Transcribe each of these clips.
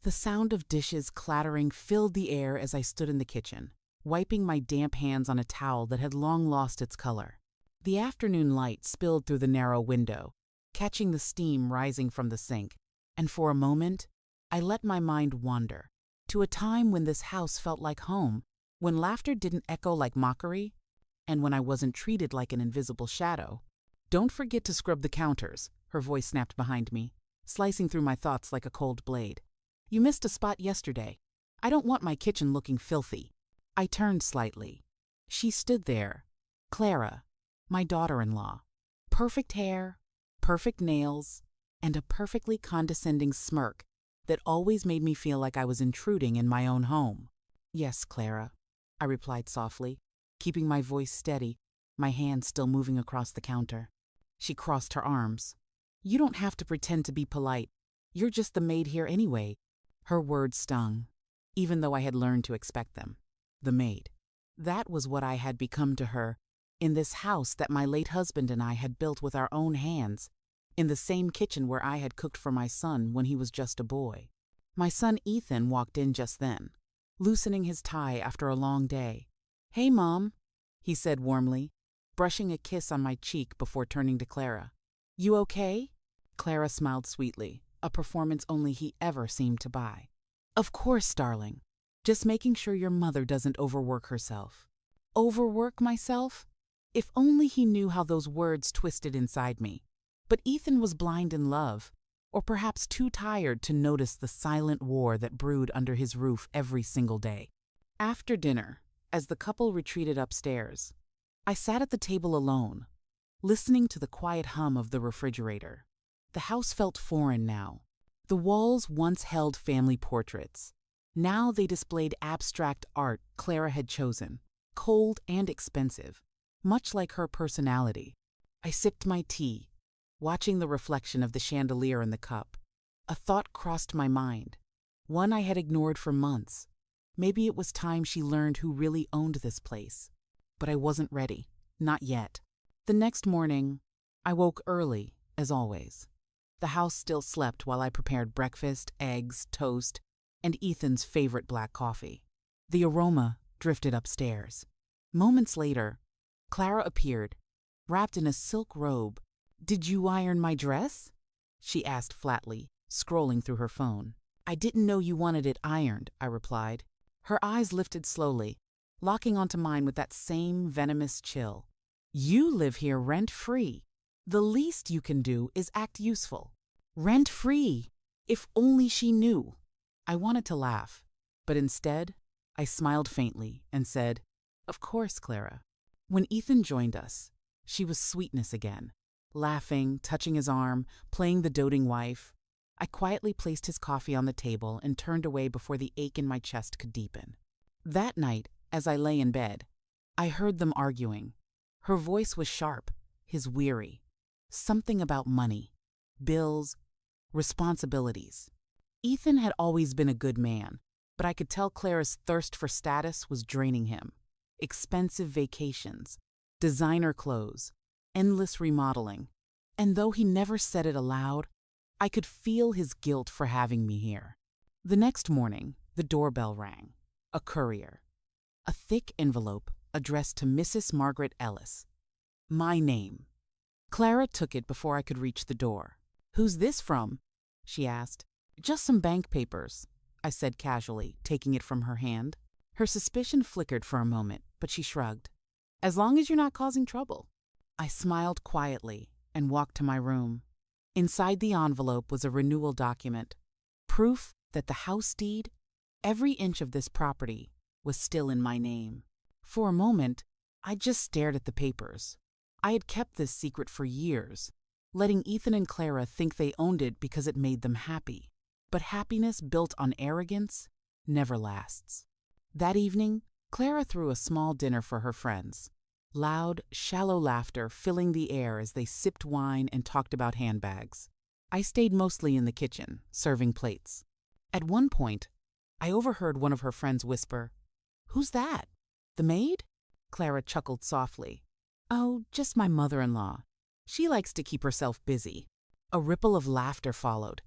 The sound of dishes clattering filled the air as I stood in the kitchen, wiping my damp hands on a towel that had long lost its color. The afternoon light spilled through the narrow window, catching the steam rising from the sink, and for a moment, I let my mind wander to a time when this house felt like home, when laughter didn't echo like mockery, and when I wasn't treated like an invisible shadow. "Don't forget to scrub the counters," her voice snapped behind me, slicing through my thoughts like a cold blade. "You missed a spot yesterday. I don't want my kitchen looking filthy." I turned slightly. She stood there, Clara, my daughter-in-law. Perfect hair, perfect nails, and a perfectly condescending smirk that always made me feel like I was intruding in my own home. "Yes, Clara," I replied softly, keeping my voice steady, my hand still moving across the counter. She crossed her arms. "You don't have to pretend to be polite. You're just the maid here anyway." Her words stung, even though I had learned to expect them. The maid. That was what I had become to her, in this house that my late husband and I had built with our own hands, in the same kitchen where I had cooked for my son when he was just a boy. My son Ethan walked in just then, loosening his tie after a long day. "Hey, Mom," he said warmly, brushing a kiss on my cheek before turning to Clara. "You okay?" Clara smiled sweetly, a performance only he ever seemed to buy. "Of course, darling. Just making sure your mother doesn't overwork herself." Overwork myself? If only he knew how those words twisted inside me. But Ethan was blind in love, or perhaps too tired to notice the silent war that brewed under his roof every single day. After dinner, as the couple retreated upstairs, I sat at the table alone, listening to the quiet hum of the refrigerator. The house felt foreign now. The walls once held family portraits. Now they displayed abstract art Clara had chosen, cold and expensive, much like her personality. I sipped my tea, watching the reflection of the chandelier in the cup. A thought crossed my mind, one I had ignored for months. Maybe it was time she learned who really owned this place. But I wasn't ready, not yet. The next morning, I woke early, as always. The house still slept while I prepared breakfast, eggs, toast, and Ethan's favorite black coffee. The aroma drifted upstairs. Moments later, Clara appeared, wrapped in a silk robe. "Did you iron my dress?" she asked flatly, scrolling through her phone. "I didn't know you wanted it ironed," I replied. Her eyes lifted slowly, locking onto mine with that same venomous chill. "You live here rent-free. The least you can do is act useful. Rent-free! If only she knew." I wanted to laugh, but instead, I smiled faintly and said, "Of course, Clara." When Ethan joined us, she was sweetness again, laughing, touching his arm, playing the doting wife. I quietly placed his coffee on the table and turned away before the ache in my chest could deepen. That night, as I lay in bed, I heard them arguing. Her voice was sharp, his weary. Something about money, bills, responsibilities. Ethan had always been a good man, but I could tell Clara's thirst for status was draining him. Expensive vacations, designer clothes, endless remodeling. And though he never said it aloud, I could feel his guilt for having me here. The next morning, the doorbell rang. A courier. A thick envelope addressed to Mrs. Margaret Ellis. My name. Clara took it before I could reach the door. "Who's this from?" she asked. "Just some bank papers," I said casually, taking it from her hand. Her suspicion flickered for a moment, but she shrugged. "As long as you're not causing trouble." I smiled quietly and walked to my room. Inside the envelope was a renewal document, proof that the house deed, every inch of this property, was still in my name. For a moment, I just stared at the papers. I had kept this secret for years, letting Ethan and Clara think they owned it because it made them happy. But happiness built on arrogance never lasts. That evening, Clara threw a small dinner for her friends. Loud, shallow laughter filling the air as they sipped wine and talked about handbags. I stayed mostly in the kitchen, serving plates. At one point, I overheard one of her friends whisper, "Who's that? The maid?" Clara chuckled softly. "Oh, just my mother-in-law. She likes to keep herself busy." A ripple of laughter followed,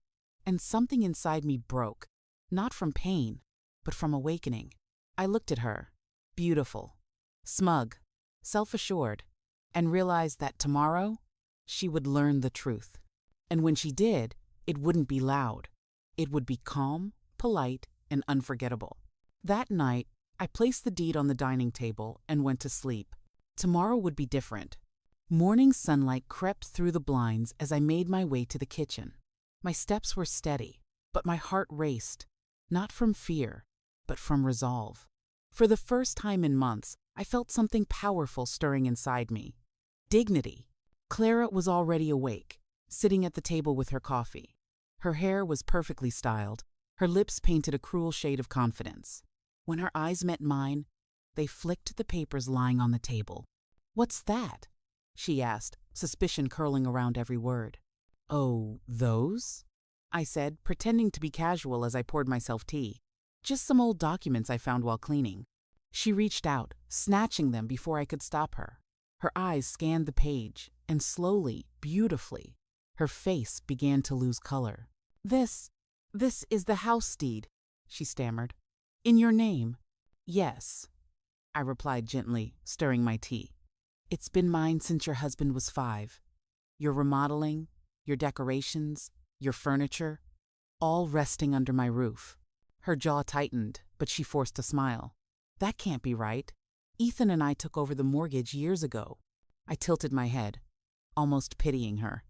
and something inside me broke, Not from pain, but from awakening. I looked at her, beautiful, smug, self-assured, and realized that tomorrow she would learn the truth. And when she did, it wouldn't be loud. It would be calm, polite, and unforgettable. That night, I placed the deed on the dining table and went to sleep. Tomorrow would be different. Morning sunlight crept through the blinds as I made my way to the kitchen. My steps were steady, but my heart raced, not from fear, but from resolve. For the first time in months, I felt something powerful stirring inside me. Dignity. Clara was already awake, sitting at the table with her coffee. Her hair was perfectly styled, her lips painted a cruel shade of confidence. When her eyes met mine, they flicked the papers lying on the table. "What's that?" she asked, suspicion curling around every word. "Oh, those?" I said, pretending to be casual as I poured myself tea. "Just some old documents I found while cleaning." She reached out, snatching them before I could stop her. Her eyes scanned the page, and slowly, beautifully, her face began to lose color. This is the house deed," she stammered. "In your name?" "Yes," I replied gently, stirring my tea. "It's been mine since your husband was 5. Your remodeling, your decorations, your furniture, all resting under my roof." Her jaw tightened, but she forced a smile. "That can't be right. Ethan and I took over the mortgage years ago." I tilted my head, almost pitying her.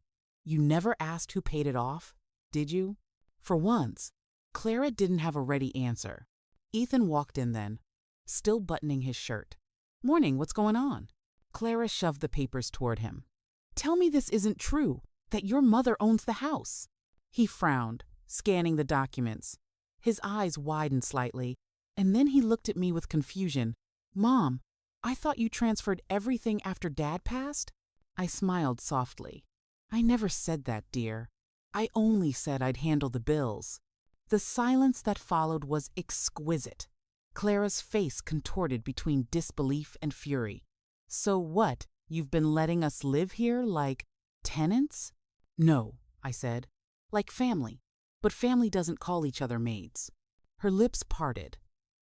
"You never asked who paid it off, did you?" For once, Clara didn't have a ready answer. Ethan walked in then, still buttoning his shirt. "Morning, what's going on?" Clara shoved the papers toward him. "Tell me this isn't true, that your mother owns the house." He frowned, scanning the documents. His eyes widened slightly, and then he looked at me with confusion. "Mom, I thought you transferred everything after Dad passed?" I smiled softly. "I never said that, dear. I only said I'd handle the bills." The silence that followed was exquisite. Clara's face contorted between disbelief and fury. "So what, you've been letting us live here like tenants?" "No," I said. "Like family. But family doesn't call each other maids." Her lips parted,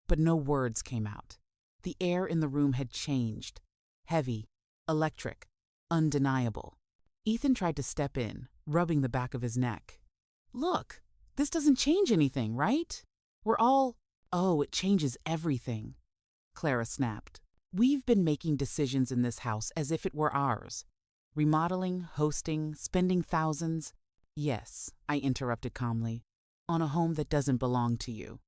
but no words came out. The air in the room had changed. Heavy, electric, undeniable. Ethan tried to step in, rubbing the back of his neck. "Look, this doesn't change anything, right? We're all—" "Oh, it changes everything," Clara snapped. "We've been making decisions in this house as if it were ours. Remodeling, hosting, spending thousands." "Yes," I interrupted calmly, "on a home that doesn't belong to you."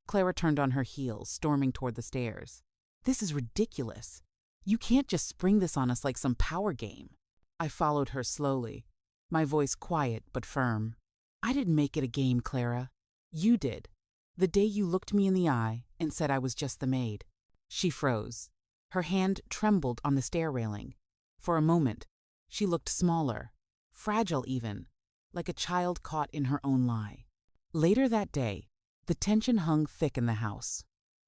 Clara turned on her heels, storming toward the stairs. "This is ridiculous. You can't just spring this on us like some power game." I followed her slowly, my voice quiet but firm. "I didn't make it a game, Clara. You did. The day you looked me in the eye and said I was just the maid." She froze. Her hand trembled on the stair railing. For a moment, she looked smaller, fragile even, like a child caught in her own lie. Later that day, the tension hung thick in the house.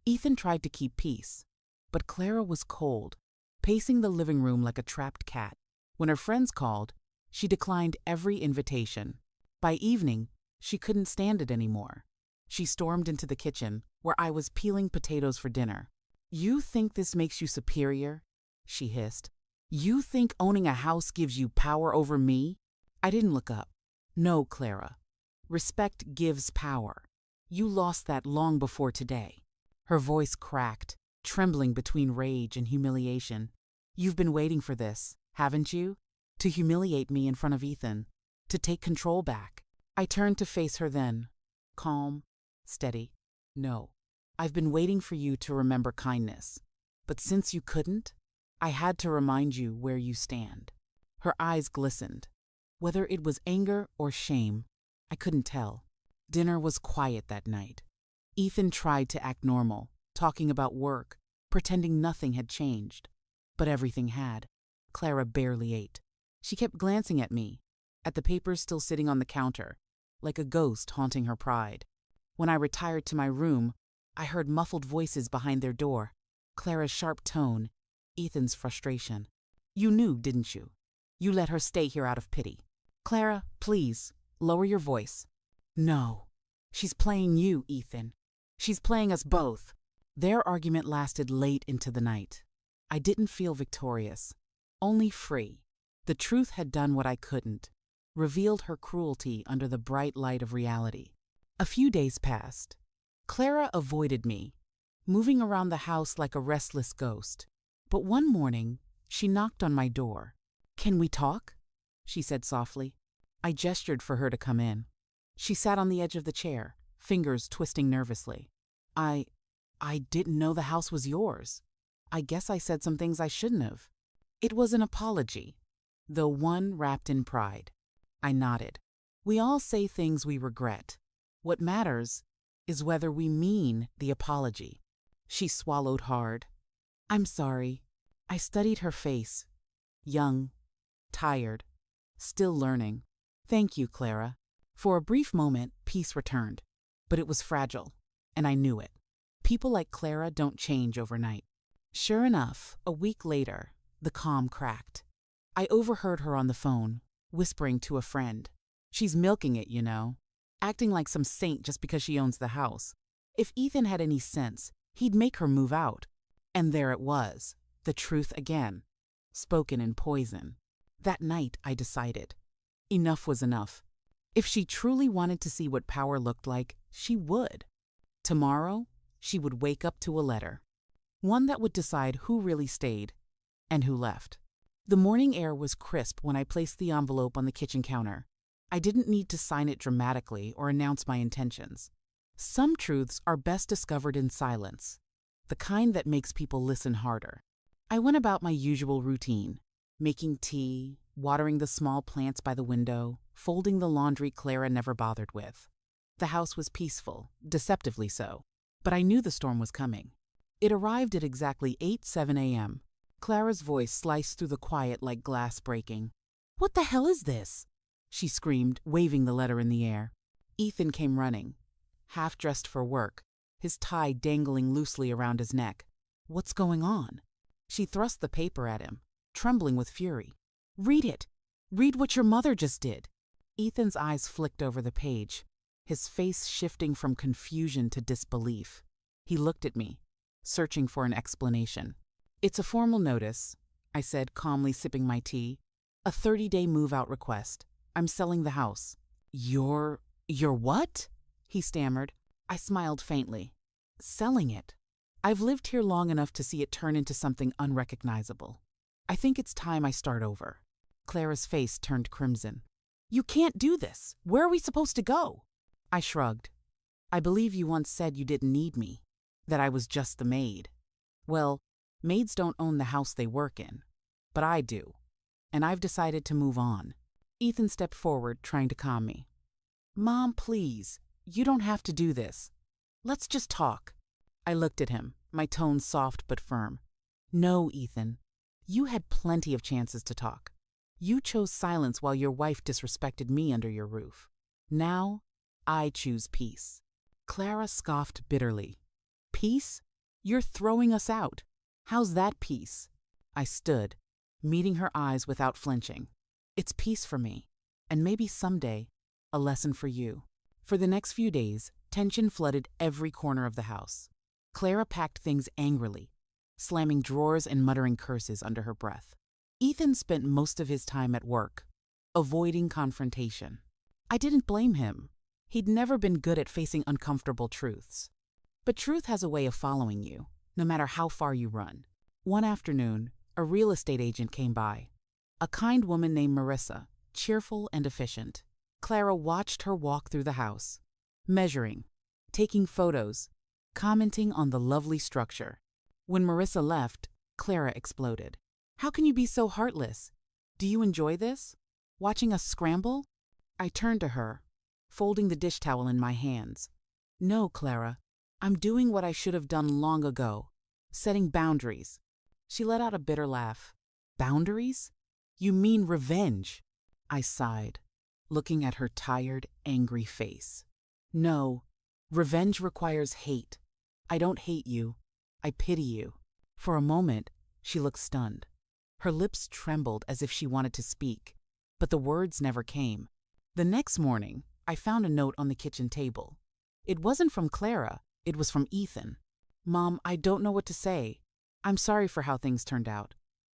Ethan tried to keep peace, but Clara was cold, pacing the living room like a trapped cat. When her friends called, she declined every invitation. By evening, she couldn't stand it anymore. She stormed into the kitchen, where I was peeling potatoes for dinner. "You think this makes you superior?" she hissed. "You think owning a house gives you power over me?" I didn't look up. "No, Clara. Respect gives power. You lost that long before today." Her voice cracked, trembling between rage and humiliation. "You've been waiting for this, haven't you? To humiliate me in front of Ethan, to take control back." I turned to face her then, calm, steady. "No, I've been waiting for you to remember kindness. But since you couldn't, I had to remind you where you stand." Her eyes glistened. Whether it was anger or shame, I couldn't tell. Dinner was quiet that night. Ethan tried to act normal, talking about work, pretending nothing had changed. But everything had. Clara barely ate. She kept glancing at me, at the papers still sitting on the counter, like a ghost haunting her pride. When I retired to my room, I heard muffled voices behind their door. Clara's sharp tone, Ethan's frustration. "You knew, didn't you? You let her stay here out of pity. Clara, please, lower your voice." "No." She's playing you, Ethan. She's playing us both. Their argument lasted late into the night. I didn't feel victorious, only free. The truth had done what I couldn't, revealed her cruelty under the bright light of reality. A few days passed. Clara avoided me, moving around the house like a restless ghost. But one morning, she knocked on my door. "Can we talk?" she said softly. I gestured for her to come in. She sat on the edge of the chair, fingers twisting nervously. I didn't know the house was yours. I guess I said some things I shouldn't have. It was an apology, though one wrapped in pride. I nodded. We all say things we regret. What matters is whether we mean the apology. She swallowed hard. "I'm sorry." I studied her face. Young, tired, still learning. "Thank you, Clara." For a brief moment, peace returned. But it was fragile, and I knew it. People like Clara don't change overnight. Sure enough, a week later, the calm cracked. I overheard her on the phone, whispering to a friend. "She's milking it, you know. Acting like some saint just because she owns the house. If Ethan had any sense, he'd make her move out." And there it was, the truth again, spoken in poison. That night, I decided. Enough was enough. If she truly wanted to see what power looked like, she would. Tomorrow, she would wake up to a letter. One that would decide who really stayed and who left. The morning air was crisp when I placed the envelope on the kitchen counter. I didn't need to sign it dramatically or announce my intentions. Some truths are best discovered in silence, the kind that makes people listen harder. I went about my usual routine, making tea, watering the small plants by the window, folding the laundry Clara never bothered with. The house was peaceful, deceptively so, but I knew the storm was coming. It arrived at exactly 8:07 a.m. Clara's voice sliced through the quiet like glass breaking. "What the hell is this?" she screamed, waving the letter in the air. Ethan came running, half dressed for work, his tie dangling loosely around his neck. "What's going on?" She thrust the paper at him, trembling with fury. "Read it! Read what your mother just did!" Ethan's eyes flicked over the page, his face shifting from confusion to disbelief. He looked at me, searching for an explanation. "It's a formal notice," I said, calmly sipping my tea. "A 30-day move-out request. I'm selling the house." You're what?" he stammered. I smiled faintly. "Selling it. I've lived here long enough to see it turn into something unrecognizable. I think it's time I start over." Clara's face turned crimson. "You can't do this. Where are we supposed to go?" I shrugged. "I believe you once said you didn't need me, that I was just the maid. Well, maids don't own the house they work in, but I do, and I've decided to move on." Ethan stepped forward, trying to calm me. "Mom, please, you don't have to do this. Let's just talk." I looked at him, my tone soft but firm. "No, Ethan. You had plenty of chances to talk. You chose silence while your wife disrespected me under your roof. Now, I choose peace." Clara scoffed bitterly. "Peace? You're throwing us out. How's that peace?" I stood, meeting her eyes without flinching. "It's peace for me, and maybe someday, a lesson for you." For the next few days, tension flooded every corner of the house. Clara packed things angrily, slamming drawers and muttering curses under her breath. Ethan spent most of his time at work, avoiding confrontation. I didn't blame him. He'd never been good at facing uncomfortable truths. But truth has a way of following you, no matter how far you run. One afternoon, a real estate agent came by. A kind woman named Marissa, cheerful and efficient. Clara watched her walk through the house, measuring, taking photos, commenting on the lovely structure. When Marissa left, Clara exploded. "How can you be so heartless? Do you enjoy this? Watching us scramble?" I turned to her, folding the dish towel in my hands. "No, Clara, I'm doing what I should have done long ago, setting boundaries." She let out a bitter laugh. "Boundaries? You mean revenge?" I sighed, looking at her tired, angry face. "No, revenge requires hate. I don't hate you. I pity you." For a moment, she looked stunned. Her lips trembled as if she wanted to speak, but the words never came. The next morning, I found a note on the kitchen table. It wasn't from Clara, it was from Ethan. Mom, I don't know what to say. I'm sorry for how things turned out.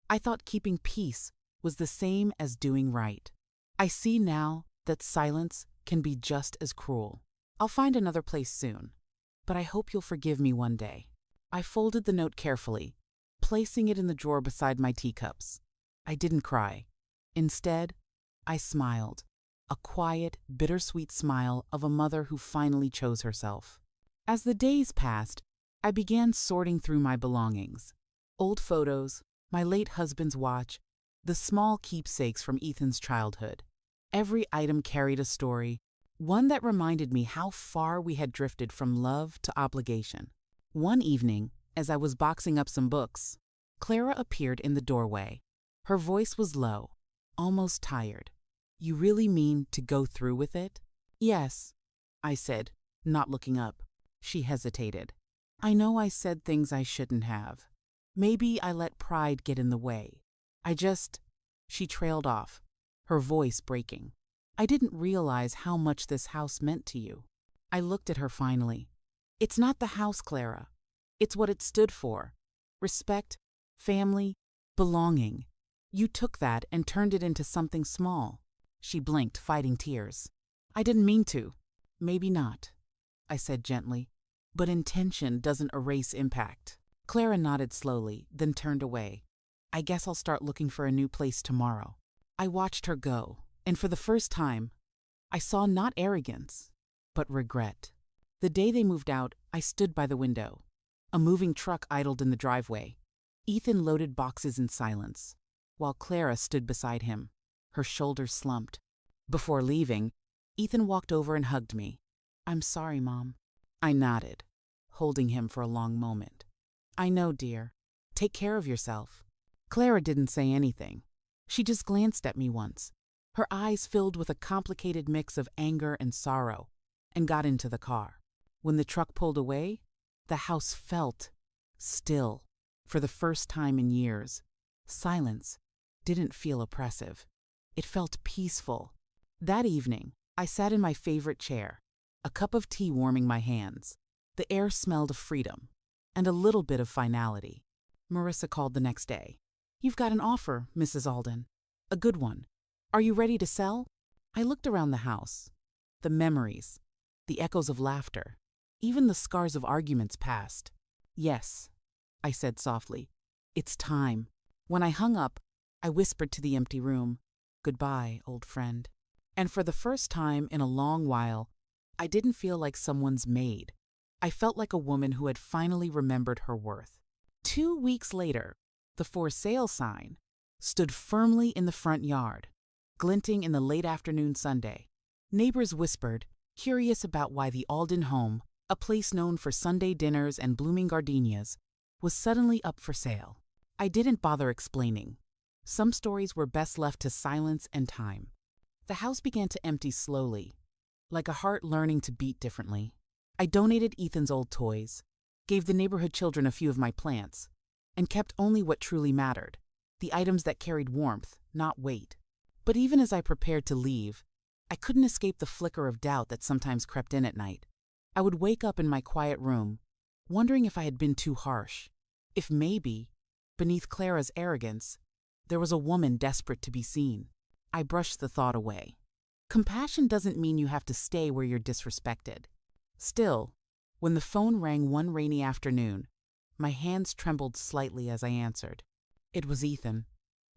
I thought keeping peace was the same as doing right. I see now that silence can be just as cruel. I'll find another place soon, but I hope you'll forgive me one day. I folded the note carefully, placing it in the drawer beside my teacups. I didn't cry. Instead, I smiled, a quiet, bittersweet smile of a mother who finally chose herself. As the days passed, I began sorting through my belongings. Old photos, my late husband's watch, the small keepsakes from Ethan's childhood. Every item carried a story, one that reminded me how far we had drifted from love to obligation. One evening, as I was boxing up some books, Clara appeared in the doorway. Her voice was low, almost tired. You really mean to go through with it? Yes, I said, not looking up. She hesitated. I know I said things I shouldn't have. Maybe I let pride get in the way. She trailed off, her voice breaking. I didn't realize how much this house meant to you. I looked at her finally. It's not the house, Clara. It's what it stood for. Respect, family, belonging. You took that and turned it into something small. She blinked, fighting tears. I didn't mean to. Maybe not, I said gently. But intention doesn't erase impact. Clara nodded slowly, then turned away. I guess I'll start looking for a new place tomorrow. I watched her go, and for the first time, I saw not arrogance, but regret. The day they moved out, I stood by the window. A moving truck idled in the driveway. Ethan loaded boxes in silence, while Clara stood beside him, her shoulders slumped. Before leaving, Ethan walked over and hugged me. I'm sorry, Mom. I nodded, holding him for a long moment. I know, dear. Take care of yourself. Clara didn't say anything. She just glanced at me once. Her eyes filled with a complicated mix of anger and sorrow, and got into the car. When the truck pulled away, the house felt still. For the first time in years, silence didn't feel oppressive. It felt peaceful. That evening, I sat in my favorite chair, a cup of tea warming my hands. The air smelled of freedom and a little bit of finality. Marissa called the next day. You've got an offer, Mrs. Alden. A good one. Are you ready to sell? I looked around the house. The memories, the echoes of laughter, even the scars of arguments past. Yes, I said softly. It's time. When I hung up, I whispered to the empty room, Goodbye, old friend. And for the first time in a long while, I didn't feel like someone's maid. I felt like a woman who had finally remembered her worth. 2 weeks later, the for sale sign stood firmly in the front yard, glinting in the late afternoon Sunday. Neighbors whispered, curious about why the Alden home, a place known for Sunday dinners and blooming gardenias, was suddenly up for sale. I didn't bother explaining. Some stories were best left to silence and time. The house began to empty slowly, like a heart learning to beat differently. I donated Ethan's old toys, gave the neighborhood children a few of my plants, and kept only what truly mattered, the items that carried warmth, not weight. But even as I prepared to leave, I couldn't escape the flicker of doubt that sometimes crept in at night. I would wake up in my quiet room, wondering if I had been too harsh, if maybe, beneath Clara's arrogance, there was a woman desperate to be seen. I brushed the thought away. Compassion doesn't mean you have to stay where you're disrespected. Still, when the phone rang one rainy afternoon, my hands trembled slightly as I answered. It was Ethan.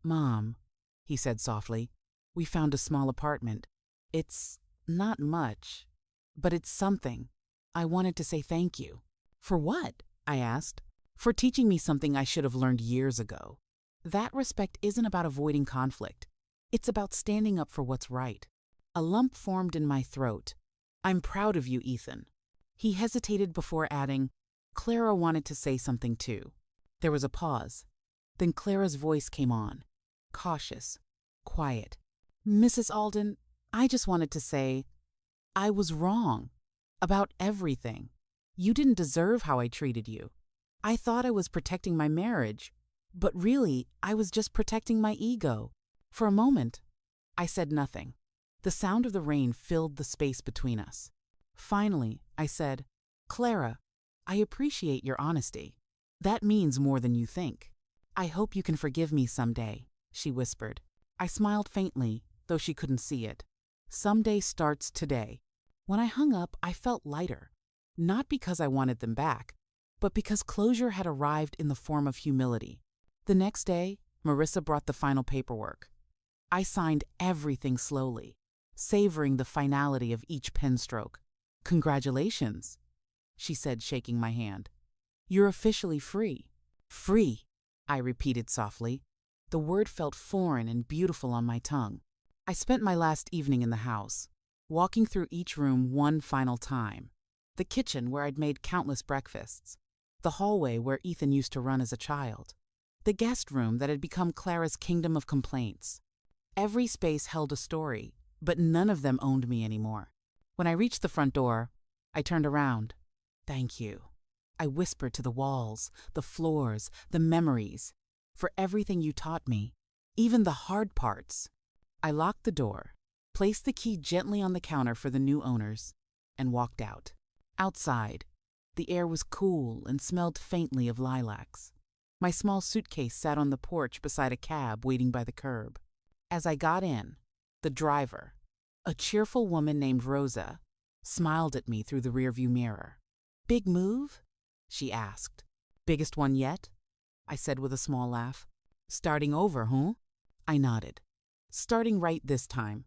Mom, he said softly, we found a small apartment. It's not much, but it's something. I wanted to say thank you. For what? I asked. For teaching me something I should have learned years ago. That respect isn't about avoiding conflict. It's about standing up for what's right. A lump formed in my throat. I'm proud of you, Ethan. He hesitated before adding, Clara wanted to say something too. There was a pause. Then Clara's voice came on, cautious, quiet. Mrs. Alden, I just wanted to say, I was wrong about everything. You didn't deserve how I treated you. I thought I was protecting my marriage, but really, I was just protecting my ego. For a moment, I said nothing. The sound of the rain filled the space between us. Finally, I said, "Clara, I appreciate your honesty. That means more than you think. I hope you can forgive me someday," she whispered. I smiled faintly, though she couldn't see it. Someday starts today. When I hung up, I felt lighter, not because I wanted them back, but because closure had arrived in the form of humility. The next day, Marissa brought the final paperwork. I signed everything slowly, savoring the finality of each pen stroke. "Congratulations," she said, shaking my hand. "You're officially free." "Free," I repeated softly. The word felt foreign and beautiful on my tongue. I spent my last evening in the house, walking through each room one final time. The kitchen, where I'd made countless breakfasts. The hallway where Ethan used to run as a child. The guest room that had become Clara's kingdom of complaints. Every space held a story, but none of them owned me anymore. When I reached the front door, I turned around. "Thank you," I whispered to the walls, the floors, the memories, "for everything you taught me, even the hard parts." I locked the door, placed the key gently on the counter for the new owners, and walked out. Outside, the air was cool and smelled faintly of lilacs. My small suitcase sat on the porch beside a cab waiting by the curb. As I got in, the driver, a cheerful woman named Rosa, smiled at me through the rearview mirror. "Big move?" she asked. "Biggest one yet?" I said with a small laugh. "Starting over, huh?" I nodded. Starting right this time.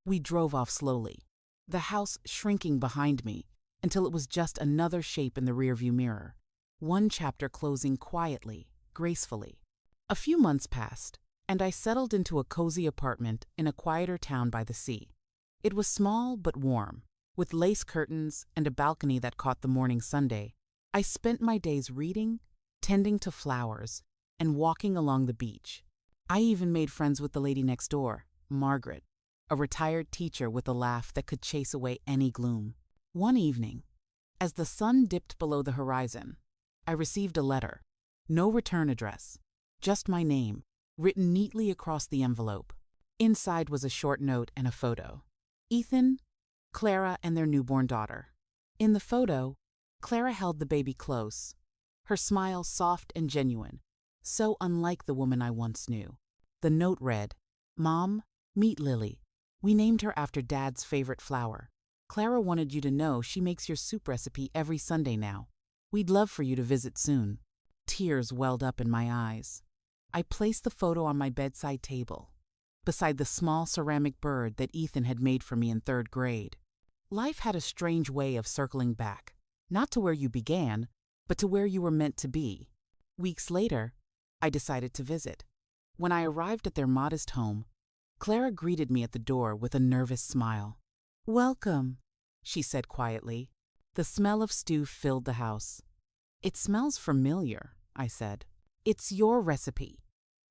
We drove off slowly, the house shrinking behind me until it was just another shape in the rearview mirror. One chapter closing quietly, gracefully. A few months passed, and I settled into a cozy apartment in a quieter town by the sea. It was small but warm, with lace curtains and a balcony that caught the morning sunday. I spent my days reading, tending to flowers, and walking along the beach. I even made friends with the lady next door, Margaret, a retired teacher with a laugh that could chase away any gloom. One evening, as the sun dipped below the horizon, I received a letter. No return address, just my name, written neatly across the envelope. Inside was a short note and a photo. Ethan, Clara, and their newborn daughter. In the photo, Clara held the baby close, her smile soft and genuine, so unlike the woman I once knew. The note read, "Mom, meet Lily. We named her after Dad's favorite flower. Clara wanted you to know she makes your soup recipe every Sunday now. We'd love for you to visit soon." Tears welled up in my eyes. I placed the photo on my bedside table, beside the small ceramic bird that Ethan had made for me in 3rd grade. Life had a strange way of circling back, not to where you began, but to where you were meant to be. Weeks later, I decided to visit. When I arrived at their modest home, Clara greeted me at the door with a nervous smile. "Welcome," she said quietly. The smell of stew filled the house. "It smells familiar," I said. "It's your recipe,"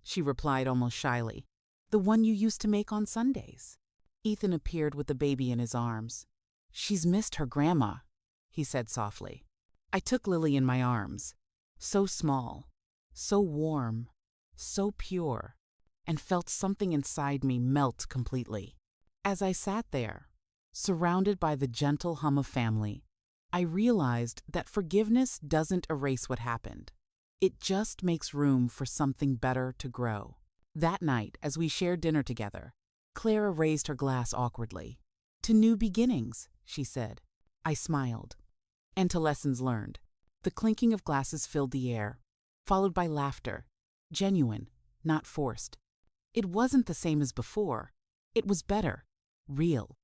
she replied almost shyly. "The one you used to make on Sundays." Ethan appeared with the baby in his arms. "She's missed her grandma," he said softly. I took Lily in my arms, so small, so warm, so pure, and felt something inside me melt completely. As I sat there, surrounded by the gentle hum of family, I realized that forgiveness doesn't erase what happened. It just makes room for something better to grow. That night, as we shared dinner together, Clara raised her glass awkwardly. "To new beginnings," she said. I smiled. "And to lessons learned." The clinking of glasses filled the air, followed by laughter, genuine, not forced. It wasn't the same as before. It was better, real.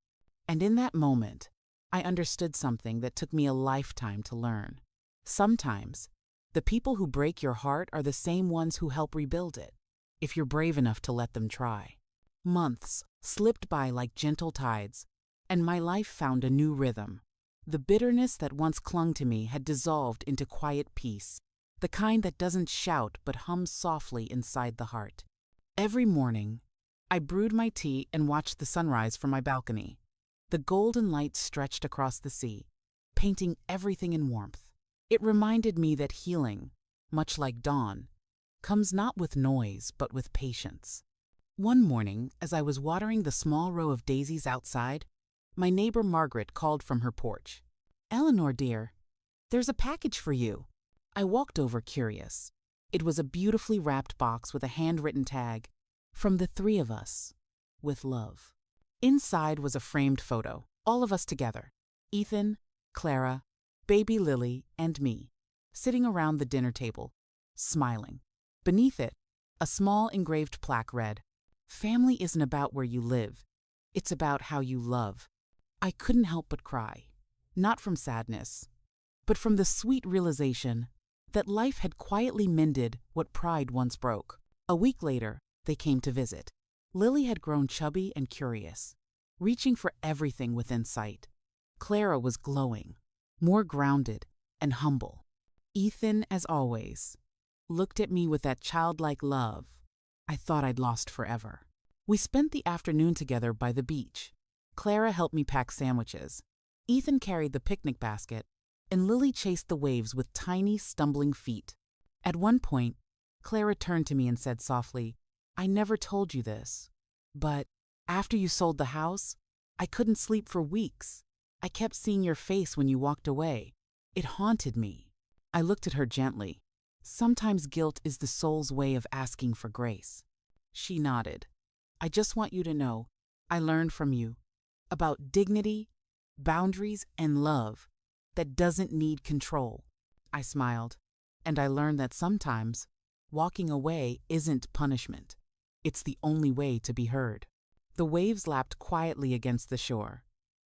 And in that moment, I understood something that took me a lifetime to learn. Sometimes, the people who break your heart are the same ones who help rebuild it, if you're brave enough to let them try. Months slipped by like gentle tides, and my life found a new rhythm. The bitterness that once clung to me had dissolved into quiet peace, the kind that doesn't shout but hums softly inside the heart. Every morning, I brewed my tea and watched the sunrise from my balcony. The golden light stretched across the sea, painting everything in warmth. It reminded me that healing, much like dawn, comes not with noise but with patience. One morning, as I was watering the small row of daisies outside, My neighbor Margaret called from her porch. "Eleanor, dear, there's a package for you." I walked over curious. It was a beautifully wrapped box with a handwritten tag, "From the three of us, with love." Inside was a framed photo, all of us together. Ethan, Clara, baby Lily, and me, sitting around the dinner table, smiling. Beneath it, a small engraved plaque read, "Family isn't about where you live. It's about how you love." I couldn't help but cry, not from sadness, but from the sweet realization that life had quietly mended what pride once broke. A week later, they came to visit. Lily had grown chubby and curious, reaching for everything within sight. Clara was glowing, more grounded and humble. Ethan, as always, looked at me with that childlike love I thought I'd lost forever. We spent the afternoon together by the beach. Clara helped me pack sandwiches. Ethan carried the picnic basket, and Lily chased the waves with tiny, stumbling feet. At one point, Clara turned to me and said softly, "I never told you this, but after you sold the house, I couldn't sleep for weeks. I kept seeing your face when you walked away. It haunted me." I looked at her gently. "Sometimes guilt is the soul's way of asking for grace." She nodded. "I just want you to know, I learned from you about dignity, boundaries, and love that doesn't need control." I smiled, and I learned that sometimes walking away isn't punishment. It's the only way to be heard. The waves lapped quietly against the shore.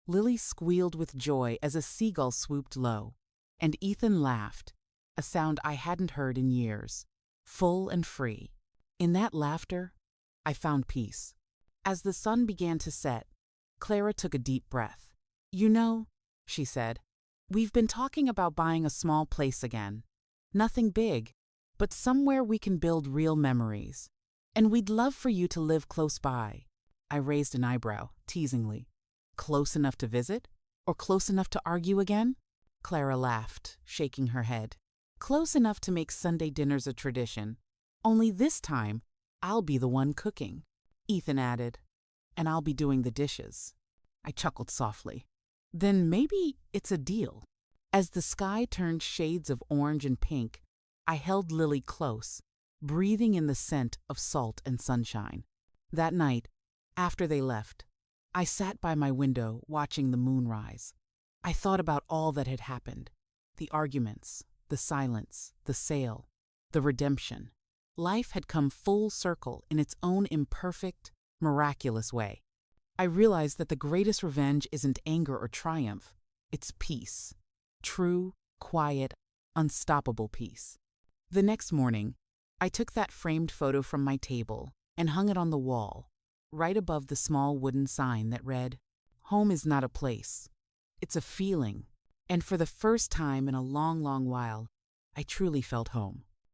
Lily squealed with joy as a seagull swooped low, and Ethan laughed, a sound I hadn't heard in years, full and free. In that laughter, I found peace. As the sun began to set, Clara took a deep breath. "You know," she said, "we've been talking about buying a small place again. Nothing big, but somewhere we can build real memories. And we'd love for you to live close by." I raised an eyebrow, teasingly. "Close enough to visit? Or close enough to argue again?" Clara laughed, shaking her head. "Close enough to make Sunday dinners a tradition. Only this time, I'll be the one cooking," Ethan added, "and I'll be doing the dishes." I chuckled softly. "Then maybe it's a deal." As the sky turned shades of orange and pink, I held Lily close, breathing in the scent of salt and sunshine. That night, after they left, I sat by my window watching the moon rise. I thought about all that had happened, the arguments, the silence, the sale, the redemption. Life had come full circle in its own imperfect, miraculous way. I realized that the greatest revenge isn't anger or triumph, it's peace. True, quiet, unstoppable peace. The next morning, I took that framed photo from my table and hung it on the wall, right above the small wooden sign that read, "Home is not a place, it's a feeling." And for the first time in a long, long while, I truly felt home.